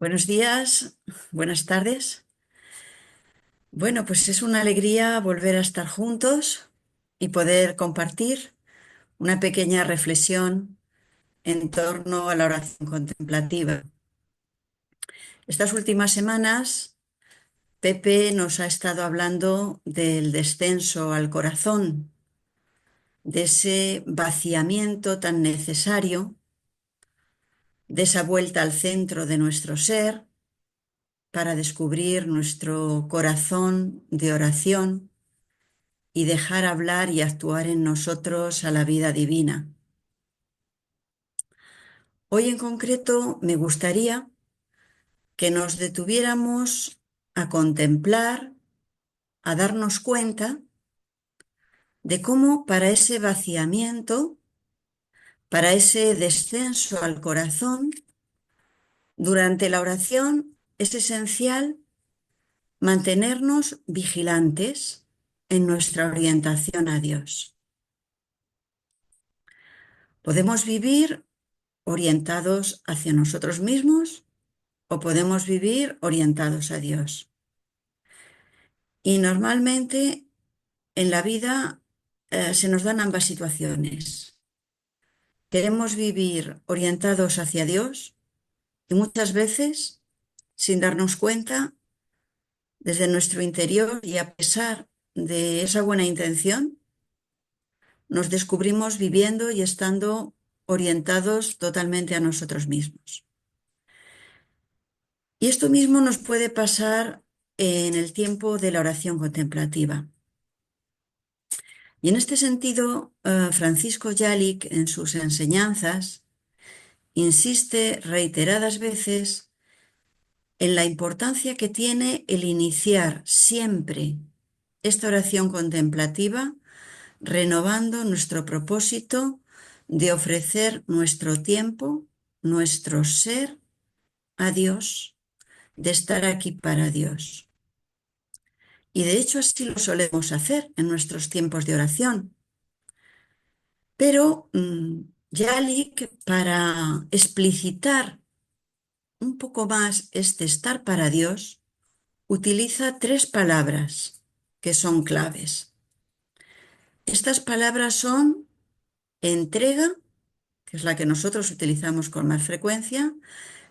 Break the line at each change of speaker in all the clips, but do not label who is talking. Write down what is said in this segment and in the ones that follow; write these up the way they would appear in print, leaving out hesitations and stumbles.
Buenos días, buenas tardes. Bueno, pues es una alegría volver a estar juntos y poder compartir una pequeña reflexión en torno a la oración contemplativa. Estas últimas semanas, Pepe nos ha estado hablando del descenso al corazón, de ese vaciamiento tan necesario, de esa vuelta al centro de nuestro ser para descubrir nuestro corazón de oración y dejar hablar y actuar en nosotros a la vida divina. Hoy en concreto me gustaría que nos detuviéramos a contemplar, a darnos cuenta de cómo para ese vaciamiento, para ese descenso al corazón, durante la oración es esencial mantenernos vigilantes en nuestra orientación a Dios. Podemos vivir orientados hacia nosotros mismos o podemos vivir orientados a Dios. Y normalmente en la vida se nos dan ambas situaciones. Queremos vivir orientados hacia Dios y muchas veces, sin darnos cuenta, desde nuestro interior y a pesar de esa buena intención, nos descubrimos viviendo y estando orientados totalmente a nosotros mismos. Y esto mismo nos puede pasar en el tiempo de la oración contemplativa. Y en este sentido, Francisco Yalic, en sus enseñanzas, insiste reiteradas veces en la importancia que tiene el iniciar siempre esta oración contemplativa, renovando nuestro propósito de ofrecer nuestro tiempo, nuestro ser a Dios, de estar aquí para Dios. Y de hecho así lo solemos hacer en nuestros tiempos de oración. Pero Yalik, para explicitar un poco más este estar para Dios, utiliza tres palabras que son claves. Estas palabras son entrega, que es la que nosotros utilizamos con más frecuencia,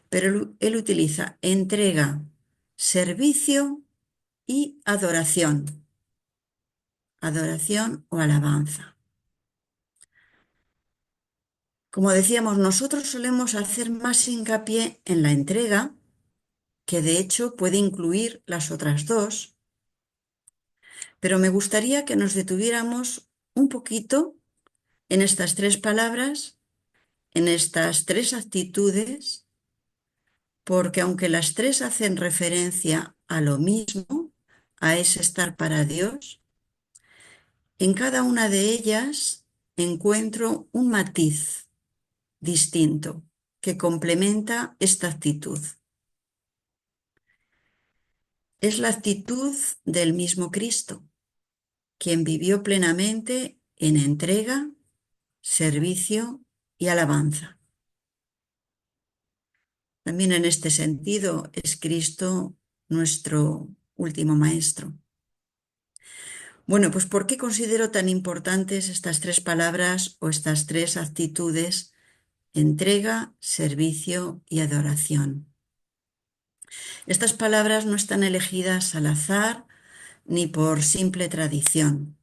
pero él utiliza entrega, servicio y adoración. Adoración o alabanza. Como decíamos, nosotros solemos hacer más hincapié en la entrega, que de hecho puede incluir las otras dos, pero me gustaría que nos detuviéramos un poquito en estas tres palabras, en estas tres actitudes, porque aunque las tres hacen referencia a lo mismo, a ese estar para Dios, en cada una de ellas encuentro un matiz distinto que complementa esta actitud. Es la actitud del mismo Cristo, quien vivió plenamente en entrega, servicio y alabanza. También en este sentido es Cristo nuestro último maestro. Bueno, pues ¿por qué considero tan importantes estas tres palabras o estas tres actitudes? Entrega, servicio y adoración. Estas palabras no están elegidas al azar ni por simple tradición.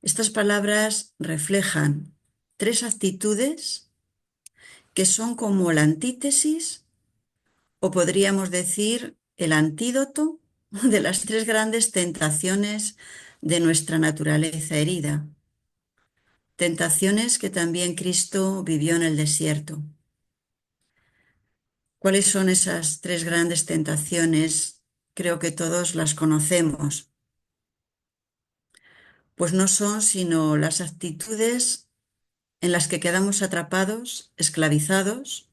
Estas palabras reflejan tres actitudes que son como la antítesis o podríamos decir el antídoto de las tres grandes tentaciones de nuestra naturaleza herida. Tentaciones que también Cristo vivió en el desierto. ¿Cuáles son esas tres grandes tentaciones? Creo que todos las conocemos. Pues no son sino las actitudes en las que quedamos atrapados, esclavizados,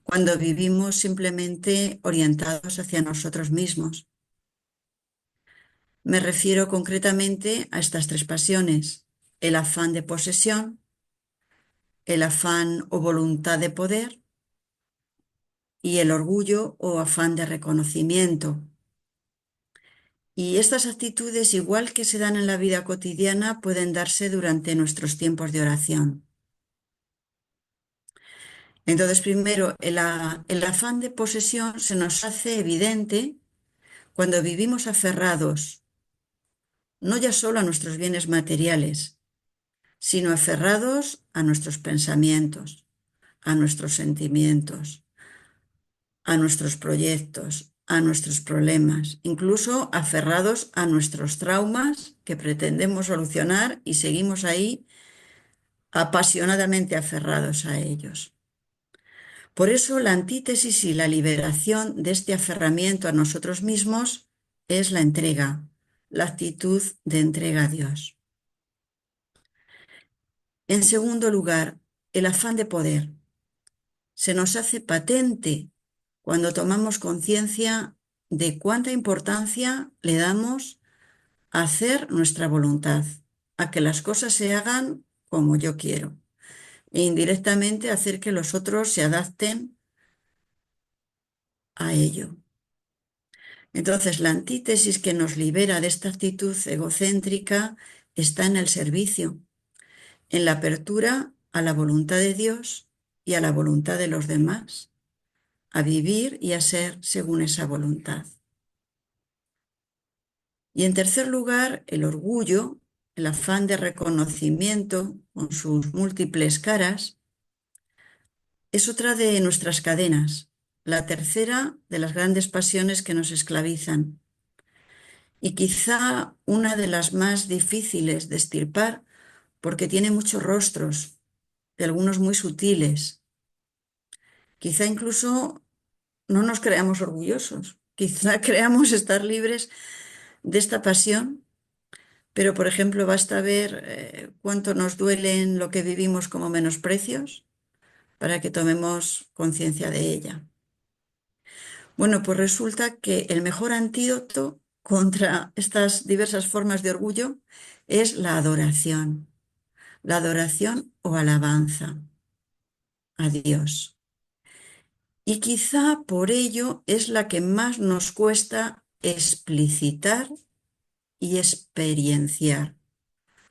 cuando vivimos simplemente orientados hacia nosotros mismos. Me refiero concretamente a estas tres pasiones: el afán de posesión, el afán o voluntad de poder y el orgullo o afán de reconocimiento. Y estas actitudes, igual que se dan en la vida cotidiana, pueden darse durante nuestros tiempos de oración. Entonces, primero, el afán de posesión se nos hace evidente cuando vivimos aferrados, no ya solo a nuestros bienes materiales, sino aferrados a nuestros pensamientos, a nuestros sentimientos, a nuestros proyectos, a nuestros problemas, incluso aferrados a nuestros traumas que pretendemos solucionar y seguimos ahí apasionadamente aferrados a ellos. Por eso la antítesis y la liberación de este aferramiento a nosotros mismos es la entrega, la actitud de entrega a Dios. En segundo lugar, el afán de poder se nos hace patente cuando tomamos conciencia de cuánta importancia le damos a hacer nuestra voluntad, a que las cosas se hagan como yo quiero, e indirectamente hacer que los otros se adapten a ello. Entonces, la antítesis que nos libera de esta actitud egocéntrica está en el servicio, en la apertura a la voluntad de Dios y a la voluntad de los demás, a vivir y a ser según esa voluntad. Y en tercer lugar, el orgullo, el afán de reconocimiento con sus múltiples caras, es otra de nuestras cadenas, la tercera de las grandes pasiones que nos esclavizan y quizá una de las más difíciles de extirpar porque tiene muchos rostros, y algunos muy sutiles. Quizá incluso no nos creamos orgullosos, quizá creamos estar libres de esta pasión, pero por ejemplo basta ver cuánto nos duelen lo que vivimos como menosprecios para que tomemos conciencia de ella. Bueno, pues resulta que el mejor antídoto contra estas diversas formas de orgullo es la adoración o alabanza a Dios. Y quizá por ello es la que más nos cuesta explicitar y experienciar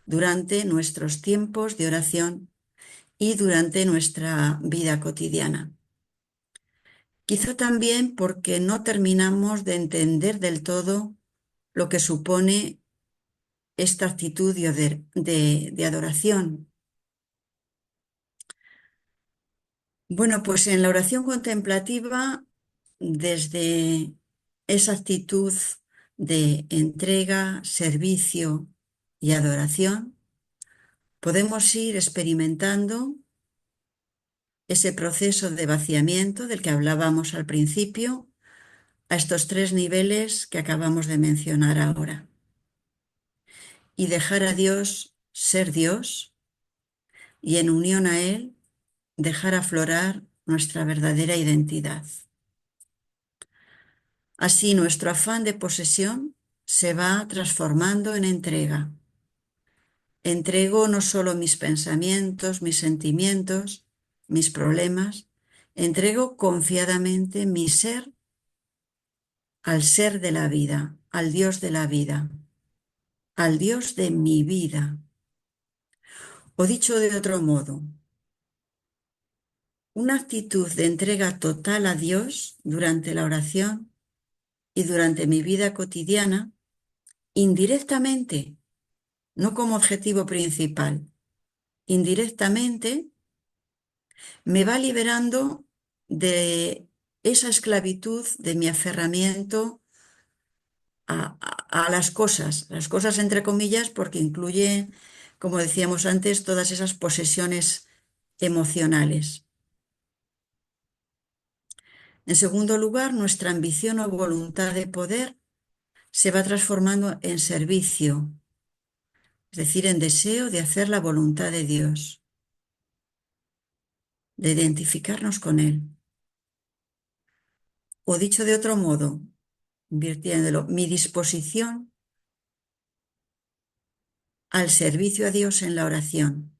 durante nuestros tiempos de oración y durante nuestra vida cotidiana. Quizá también porque no terminamos de entender del todo lo que supone esta actitud de adoración. Bueno, pues en la oración contemplativa, desde esa actitud de entrega, servicio y adoración, podemos ir experimentando ese proceso de vaciamiento del que hablábamos al principio, a estos tres niveles que acabamos de mencionar ahora. Y dejar a Dios ser Dios y en unión a Él dejar aflorar nuestra verdadera identidad. Así nuestro afán de posesión se va transformando en entrega. Entrego no solo mis pensamientos, mis sentimientos, mis problemas, entrego confiadamente mi ser al ser de la vida, al Dios de la vida, al Dios de mi vida. O dicho de otro modo, una actitud de entrega total a Dios durante la oración y durante mi vida cotidiana, indirectamente, no como objetivo principal, indirectamente me va liberando de esa esclavitud de mi aferramiento a las cosas entre comillas, porque incluye, como decíamos antes, todas esas posesiones emocionales. En segundo lugar, nuestra ambición o voluntad de poder se va transformando en servicio, es decir, en deseo de hacer la voluntad de Dios, de identificarnos con Él. O dicho de otro modo, invirtiéndolo, mi disposición al servicio a Dios en la oración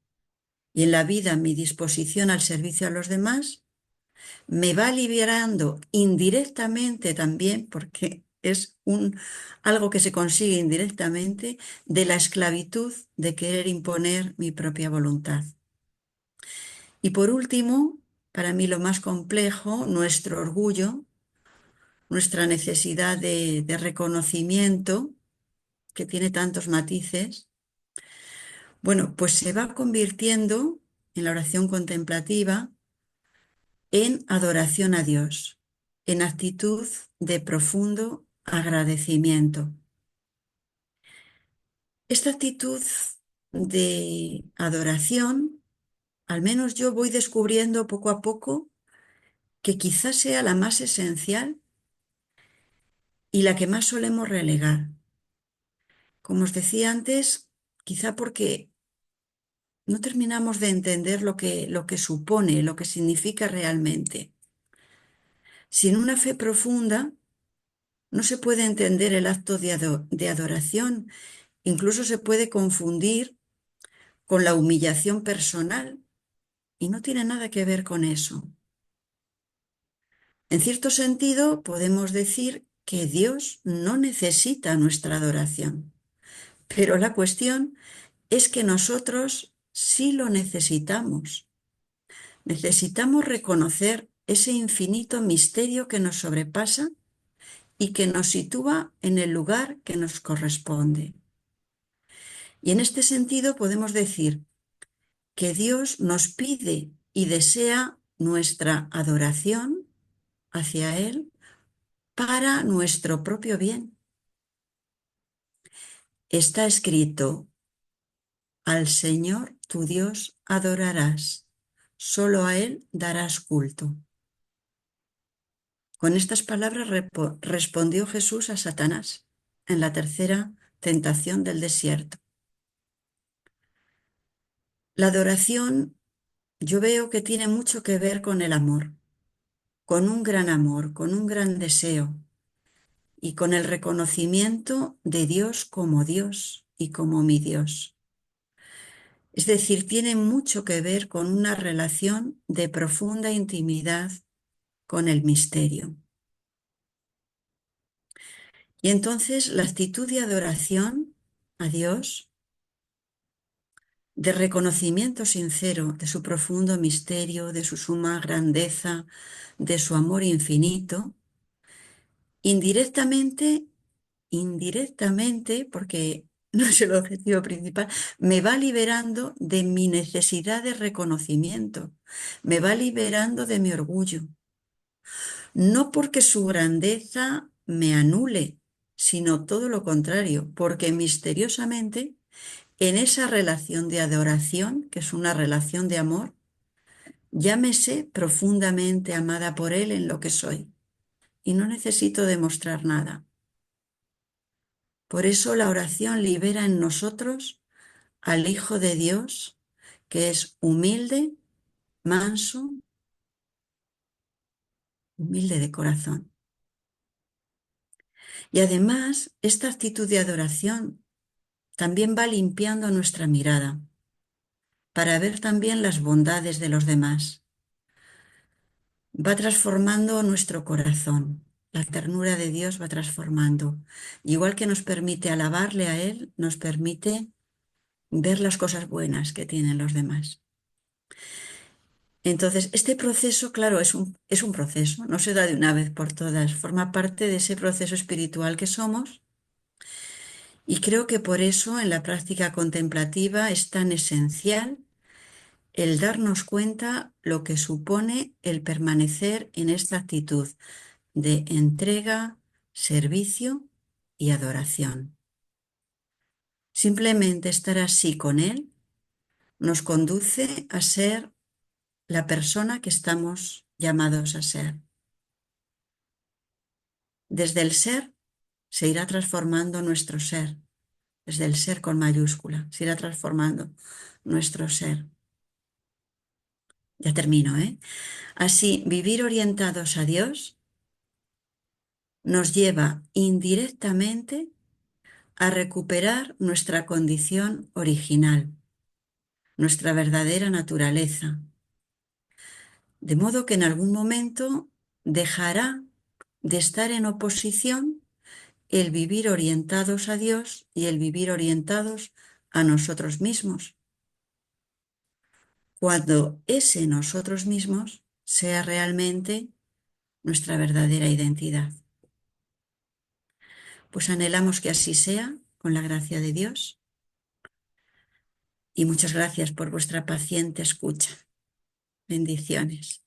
y en la vida mi disposición al servicio a los demás me va liberando indirectamente también, porque es algo que se consigue indirectamente, de la esclavitud de querer imponer mi propia voluntad. Y por último, para mí lo más complejo, nuestro orgullo, nuestra necesidad de reconocimiento, que tiene tantos matices, bueno, pues se va convirtiendo en la oración contemplativa en adoración a Dios, en actitud de profundo agradecimiento. Esta actitud de adoración, al menos yo voy descubriendo poco a poco que quizás sea la más esencial y la que más solemos relegar. Como os decía antes, quizá porque no terminamos de entender lo que supone, lo que significa realmente. Sin una fe profunda, no se puede entender el acto de adoración, incluso se puede confundir con la humillación personal y no tiene nada que ver con eso. En cierto sentido, podemos decir que Dios no necesita nuestra adoración, pero la cuestión es que nosotros sí lo necesitamos. Necesitamos reconocer ese infinito misterio que nos sobrepasa y que nos sitúa en el lugar que nos corresponde. Y en este sentido podemos decir que Dios nos pide y desea nuestra adoración hacia Él para nuestro propio bien. Está escrito: al Señor tu Dios adorarás, solo a Él darás culto. Con estas palabras respondió Jesús a Satanás en la tercera tentación del desierto. La adoración yo veo que tiene mucho que ver con el amor, con un gran deseo y con el reconocimiento de Dios como Dios y como mi Dios. Es decir, tiene mucho que ver con una relación de profunda intimidad con el misterio. Y entonces la actitud de adoración a Dios, de reconocimiento sincero de su profundo misterio, de su suma grandeza, de su amor infinito, indirectamente, porque no es el objetivo principal, me va liberando de mi necesidad de reconocimiento, me va liberando de mi orgullo. No porque su grandeza me anule, sino todo lo contrario, porque misteriosamente en esa relación de adoración, que es una relación de amor, ya me sé profundamente amada por Él en lo que soy y no necesito demostrar nada. Por eso la oración libera en nosotros al Hijo de Dios, que es humilde, manso, humilde de corazón. Y además, esta actitud de adoración también va limpiando nuestra mirada para ver también las bondades de los demás. Va transformando nuestro corazón. La ternura de Dios va transformando. Igual que nos permite alabarle a Él, nos permite ver las cosas buenas que tienen los demás. Entonces, este proceso, claro, es un proceso, no se da de una vez por todas, forma parte de ese proceso espiritual que somos y creo que por eso en la práctica contemplativa es tan esencial el darnos cuenta lo que supone el permanecer en esta actitud de entrega, servicio y adoración. Simplemente estar así con Él nos conduce a ser la persona que estamos llamados a ser. Desde el ser se irá transformando nuestro ser, desde el ser con mayúscula, se irá transformando nuestro ser. Ya termino, ¿eh? Así, vivir orientados a Dios nos lleva indirectamente a recuperar nuestra condición original, nuestra verdadera naturaleza, De modo que en algún momento dejará de estar en oposición el vivir orientados a Dios y el vivir orientados a nosotros mismos, cuando ese nosotros mismos sea realmente nuestra verdadera identidad. Pues anhelamos que así sea, con la gracia de Dios, y muchas gracias por vuestra paciente escucha. Bendiciones.